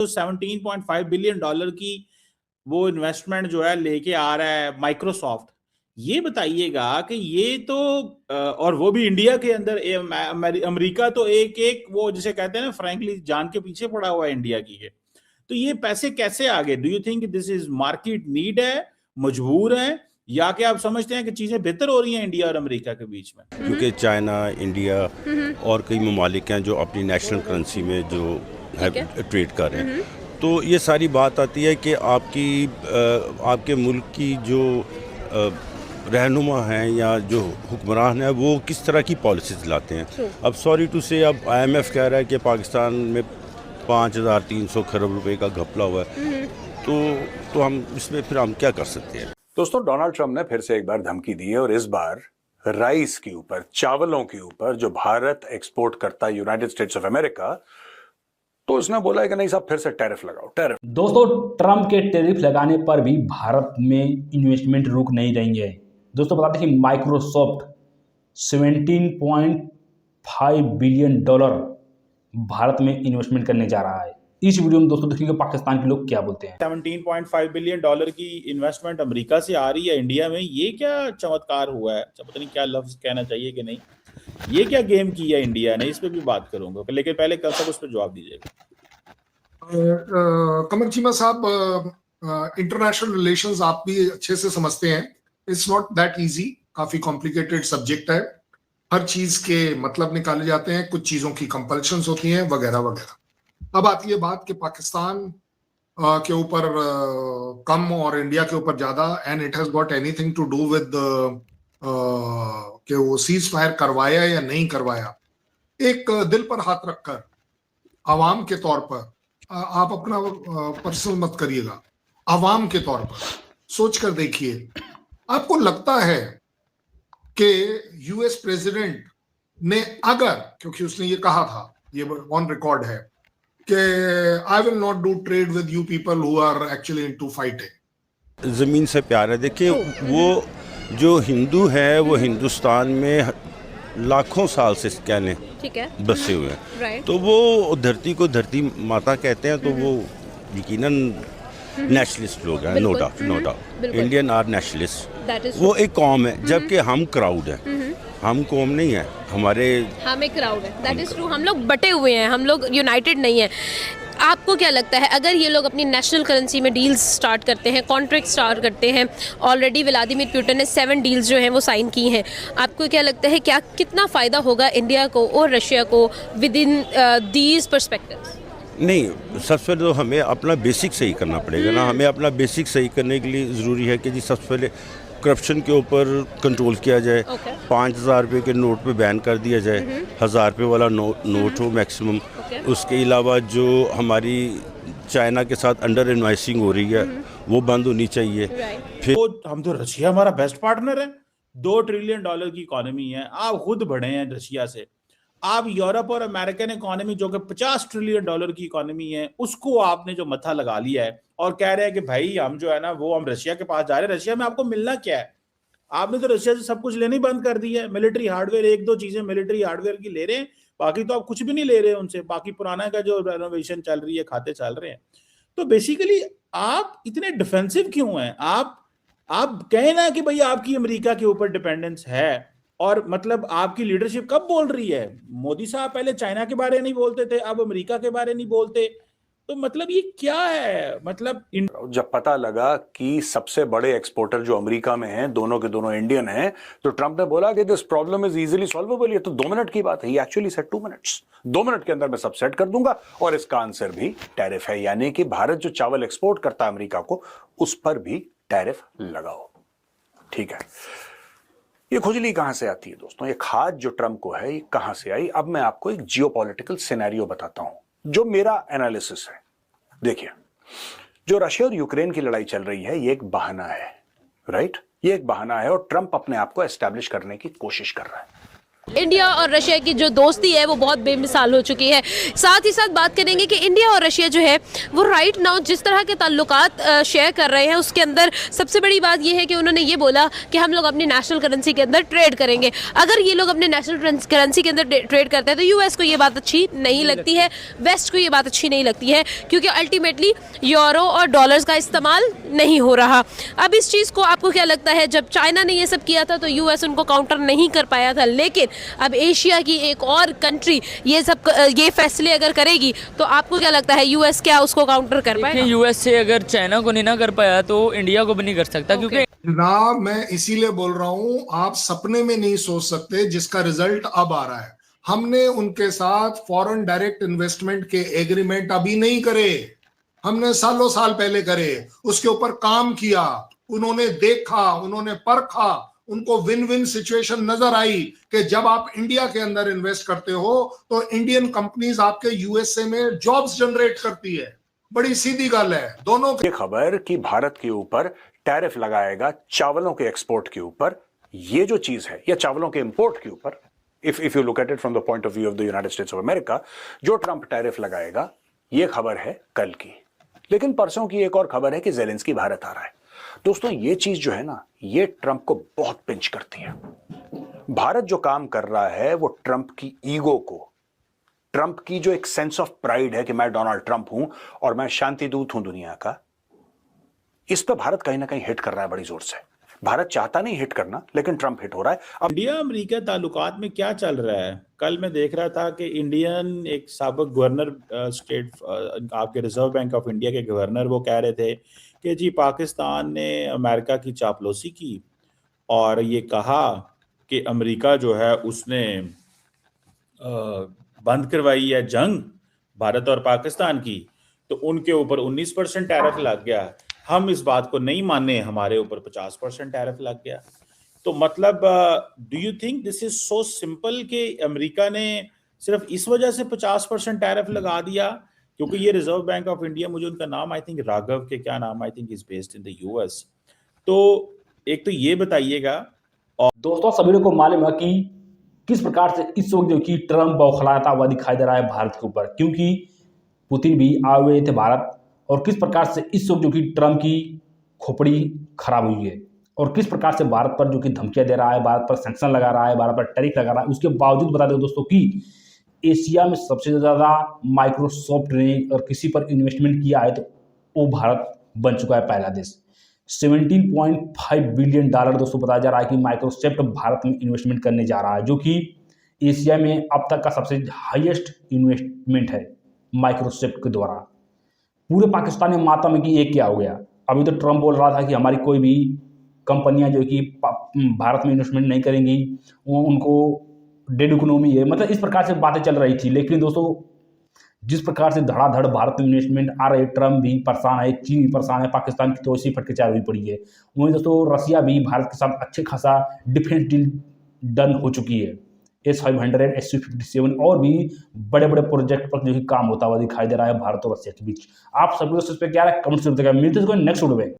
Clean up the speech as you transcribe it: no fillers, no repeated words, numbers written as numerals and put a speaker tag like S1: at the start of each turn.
S1: तो 17.5 billion dollar की वो इन्वेस्टमेंट जो है लेके आ रहा है माइक्रोसॉफ्ट। ये बताइएगा कि ये तो और वो भी इंडिया के अंदर, अमेरिका तो एक एक वो जिसे कहते हैं ना फ्रैंकली जान के पीछे पड़ा हुआ है इंडिया की है। तो ये पैसे कैसे आ गए? Do you think this is market need है, मजबूर है, या कि आप समझते हैं कि चीजें बेहतर हो रही हैं इंडिया और अमेरिका के बीच में?
S2: क्योंकि चाइना, इंडिया और कई ममालिक हैं जो अपनी नेशनल करेंसी में जो है ट्रेड कर रहे हैं, तो ये सारी बात आती है कि आपके मुल्क की जो रहनुमा हैं या जो हुक्मरान है वो किस तरह की पॉलिसीज लाते हैं। अब सॉरी टू से, अब IMF कह रहा है कि पाकिस्तान में 5,300 खरब रुपए का घपला हुआ है, तो हम इसमें फिर हम क्या कर सकते हैं।
S3: दोस्तों, डोनाल्ड ट्रंप ने फिर से एक बार धमकी दी है और इस बार राइस के ऊपर, चावलों के ऊपर जो भारत एक्सपोर्ट करता है यूनाइटेड स्टेट्स ऑफ अमेरिका, तो उसने बोला है कि नहीं साहब फिर से टैरिफ लगाओ, टैरिफ।
S4: दोस्तों, ट्रंप के टैरिफ लगाने पर भी भारत में इन्वेस्टमेंट रुक नहीं रही है। दोस्तों, बता दें कि माइक्रोसॉफ्ट 17.5 बिलियन डॉलर भारत में इन्वेस्टमेंट करने जा रहा है। इस वीडियो में दोस्तों देखेंगे पाकिस्तान के लोग क्या बोलते हैं।
S1: 17.5 बिलियन डॉलर की इन्वेस्टमेंट अमेरिका से आ रही है इंडिया में, ये क्या चमत्कार हुआ है? पता नहीं क्या लफ्ज कहना चाहिए कि नहीं, ये क्या गेम की है इंडिया ने, इस पे भी बात करूंगा, लेकिन पहले कल सब उस पर जवाब दीजिएगा।
S5: कमर चीमा साहब, इंटरनेशनल रिलेशंस आप भी अच्छे से समझते हैं। इट्स नॉट दैट इजी, काफी कॉम्प्लिकेटेड सब्जेक्ट है। हर चीज के मतलब निकाले जाते हैं, कुछ चीजों की कंपल्शंस होती हैं वगैरह वगैरह। अब आती है बात कि पाकिस्तान के ऊपर कम और इंडिया के ऊपर ज्यादा, and it has got anything to do with कि वो सीज फायर करवाया या नहीं करवाया। एक दिल पर हाथ रखकर आवाम के तौर पर, आप अपना पर्सनल मत करिएगा, आवाम के तौर पर सोच कर देखिए, आपको लगता है कि यूएस प्रेसिडेंट ने अगर, क्योंकि उसने ये कहा था, ये ऑन रिकॉर्ड है कि I will not do trade with you people who are actually into fighting.
S2: ज़मीन से प्यार है। देखिए, वो जो हिंदू है वो हिंदुस्तान में लाखों साल से कहने बसे हुए हैं, तो वो धरती को धरती माता कहते हैं, तो वो यकीनन नेशनलिस्ट लोग हैं, no doubt, no doubt. Indian are nationalist, वो एक कौम है, जबकि हम क्राउड है, हम कौम नहीं है, हम एक क्राउड है। That is true.
S6: हम लोग बटे हुए हैं, हम लोग यूनाइटेड नहीं है। आपको क्या लगता है अगर ये लोग अपनी नेशनल करेंसी में डील्स स्टार्ट करते हैं, कॉन्ट्रैक्ट स्टार्ट करते हैं, ऑलरेडी व्लादिमीर पुतिन ने 7 डील्स जो हैं वो साइन की हैं, आपको क्या लगता है क्या कितना फ़ायदा होगा इंडिया को और रशिया को विद इन दीज पर्सपेक्टिव्स?
S2: नहीं, सबसे पहले तो हमें अपना बेसिक सही करना पड़ेगा ना। हमें अपना बेसिक सही करने के लिए ज़रूरी है कि जी सबसे पहले करप्शन के ऊपर कंट्रोल किया जाए। 5,000 रुपये के नोट पे बैन कर दिया जाए, 1,000 रुपये वाला नोट हो मैक्सिमम। उसके अलावा जो हमारी चाइना के साथ अंडर इन्वाइसिंग हो रही है वो बंद होनी चाहिए।
S1: फिर हम तो, रशिया हमारा बेस्ट पार्टनर है, 2 ट्रिलियन डॉलर की इकोनॉमी है, आप खुद बढ़े हैं रशिया से। आप यूरोप और अमेरिकन इकोनॉमी जो कि 50 ट्रिलियन डॉलर की इकोनॉमी है, उसको आपने जो मथा लगा लिया है और कह रहे हैं कि भाई हम जो है ना वो हम रशिया के पास जा रहे हैं। रशिया में आपको मिलना क्या है? आपने तो रशिया से सब कुछ लेने ही बंद कर दिया है। मिलिट्री हार्डवेयर, 1-2 चीजें मिलिट्री हार्डवेयर की ले रहे हैं, बाकी तो आप कुछ भी नहीं ले रहे हैं उनसे। बाकी पुराना का जो रेनोवेशन चल रही है, खाते चल रहे हैं। तो बेसिकली आप इतने डिफेंसिव क्यों हैं? आप कहें ना कि भाई आपकी अमेरिका के ऊपर डिपेंडेंस है, और मतलब आपकी लीडरशिप कब बोल रही है? मोदी साहब पहले चाइना के बारे नहीं बोलते थे, अब अमेरिका के बारे नहीं बोलते, तो मतलब ये क्या है? मतलब
S3: जब पता लगा कि सबसे बड़े एक्सपोर्टर जो अमेरिका में हैं, दोनों के दोनों इंडियन हैं, तो ट्रंप ने बोला कि this problem is easily solvable. ये तो 2 मिनट की बात है। He actually said 2 minutes, 2 minute के अंदर मैं सब सेट कर दूंगा, और इसका आंसर भी टैरिफ है, यानी कि भारत जो चावल एक्सपोर्ट करता है अमेरिका को, उस पर भी टैरिफ लगाओ। ठीक है, ये खुजली कहां से आती है दोस्तों? ये खाद जो ट्रंप को है, ये कहां से आई? अब मैं आपको एक जियोपॉलिटिकल सिनेरियो बताता हूं जो मेरा एनालिसिस है। देखिए, जो रशिया और यूक्रेन की लड़ाई चल रही है, ये एक बहाना है, राइट? ये एक बहाना है और ट्रंप अपने आप को एस्टैब्लिश करने की कोशिश कर रहा है।
S6: इंडिया और रशिया की जो दोस्ती है वो बहुत बेमिसाल हो चुकी है। साथ ही साथ बात करेंगे कि इंडिया और रशिया जो है वो राइट नाउ जिस तरह के ताल्लुकात शेयर कर रहे हैं, उसके अंदर सबसे बड़ी बात ये है कि उन्होंने ये बोला कि हम लोग अपनी नेशनल करेंसी के अंदर ट्रेड करेंगे। अगर ये लोग अपने नेशनल करेंसी के अंदर ट्रेड करते हैं तो यूएस को ये बात अच्छी नहीं लगती है, वेस्ट को ये बात अच्छी नहीं लगती है, क्योंकि अल्टीमेटली यूरो और डॉलर्स का इस्तेमाल नहीं हो रहा। अब इस चीज़ को आपको क्या लगता है, जब चाइना ने ये सब किया था तो यूएस उनको काउंटर नहीं कर पाया था, लेकिन अब एशिया की एक और कंट्री ये फैसले अगर करेगी तो आपको क्या लगता है यूएस क्या उसको काउंटर कर पाएगा?
S7: यूएस से अगर चाइना को नहीं ना कर पाया तो इंडिया को भी नहीं कर सकता, क्योंकि
S5: ना, मैं इसीलिए बोल रहा हूं, आप सपने में नहीं सोच सकते जिसका रिजल्ट अब आ रहा है। हमने उनके साथ फॉरेन डायरेक्ट इन्वेस्टमेंट के एग्रीमेंट अभी नहीं करे, हमने सालों साल पहले करे, उसके ऊपर काम किया, उन्होंने देखा, उन्होंने परखा, उनको विन विन सिचुएशन नजर आई कि जब आप इंडिया के अंदर इन्वेस्ट करते हो तो इंडियन कंपनीज आपके यूएसए में जॉब्स जनरेट करती है। बड़ी सीधी गल है दोनों
S3: ये खबर कि भारत के ऊपर टैरिफ लगाएगा चावलों के एक्सपोर्ट के ऊपर, ये जो चीज है, या चावलों के इंपोर्ट के ऊपर, if you look at it from the point of view of the United states of America, जो ट्रंप टैरिफ लगाएगा, ये खबर है कल की। लेकिन परसों की एक और खबर है कि ज़ेलेंस्की भारत आ रहा है। दोस्तों, ये चीज जो है ना, ये ट्रंप को बहुत पिंच करती है। भारत जो काम कर रहा है वो ट्रंप की ईगो को, ट्रंप की जो एक सेंस ऑफ प्राइड है कि मैं डोनाल्ड ट्रंप हूं और मैं शांति दूत हूं दुनिया का, इस पर भारत कहीं ना कहीं हिट कर रहा है बड़ी जोर से। भारत चाहता नहीं हिट करना, लेकिन ट्रंप हिट हो रहा है। अब
S1: इंडिया अमेरिका ताल्लुकात में क्या चल रहा है? कल मैं देख रहा था कि इंडियन एक साबिक गवर्नर स्टेट आपके रिजर्व बैंक ऑफ इंडिया के गवर्नर वो कह रहे थे कि जी पाकिस्तान ने अमेरिका की चापलूसी की और ये कहा कि अमेरिका जो है उसने बंद करवाई है जंग भारत और पाकिस्तान की, तो उनके ऊपर 19% टैरिफ लग गया। हम इस बात को नहीं माने, हमारे ऊपर 50% टैरिफ लग गया। तो मतलब do you think this is so simple कि अमेरिका ने सिर्फ इस वजह से 50% टैरिफ लगा दिया? क्योंकि ये रिजर्व बैंक ऑफ इंडिया, मुझे उनका नाम आई थिंक राघव के क्या नाम, I think is based in the US. तो एक तो ये बताइएगा।
S4: दोस्तों, सभी लोगों को मालूम है कि किस प्रकार से इस वक्त जो कि ट्रंप बौखलाता हुआ दिखाई दे रहा है भारत के ऊपर, क्योंकि पुतिन भी आए हुए थे भारत, और किस प्रकार से इस वक्त जो कि ट्रंप की खोपड़ी खराब हुई है और किस प्रकार से भारत पर जो कि धमकियां दे रहा है, भारत पर सैंक्शन लगा रहा है, भारत पर टैरिफ लगा रहा है। उसके बावजूद बता दें दोस्तों कि एशिया में सबसे ज़्यादा माइक्रोसॉफ्ट ने और किसी पर इन्वेस्टमेंट किया है तो वो भारत बन चुका है पहला देश। 17.5 बिलियन डॉलर दोस्तों बताया जा रहा है कि माइक्रोसॉफ्ट भारत में इन्वेस्टमेंट करने जा रहा है, जो कि एशिया में अब तक का सबसे हाईएस्ट इन्वेस्टमेंट है माइक्रोसॉफ्ट के द्वारा। पूरे पाकिस्तान में मातम है कि ये क्या हो गया। अभी तो ट्रंप बोल रहा था कि हमारी कोई भी कंपनियां जो कि भारत में इन्वेस्टमेंट नहीं करेंगी, वो उनको डेड इकोनॉमी है, मतलब इस प्रकार से बातें चल रही थी। लेकिन दोस्तों, जिस प्रकार से धड़ाधड़ भारत में इन्वेस्टमेंट आ रहे, ट्रंप भी परेशान है, चीन भी परेशान है, पाकिस्तान की तो इसी फटके चार हुई पड़ी है। वहीं दोस्तों रसिया भी भारत के साथ अच्छे खासा डिफेंस डील डन हो चुकी है। S-500, SU-57 और भी बड़े बड़े प्रोजेक्ट पर जो कि काम होता हुआ दिखाई दे रहा है भारत और रसिया के बीच। आप सभी लोग इस पर क्या है कमेंट जरूर देगा। मिलते हैं नेक्स्ट वीडियो में।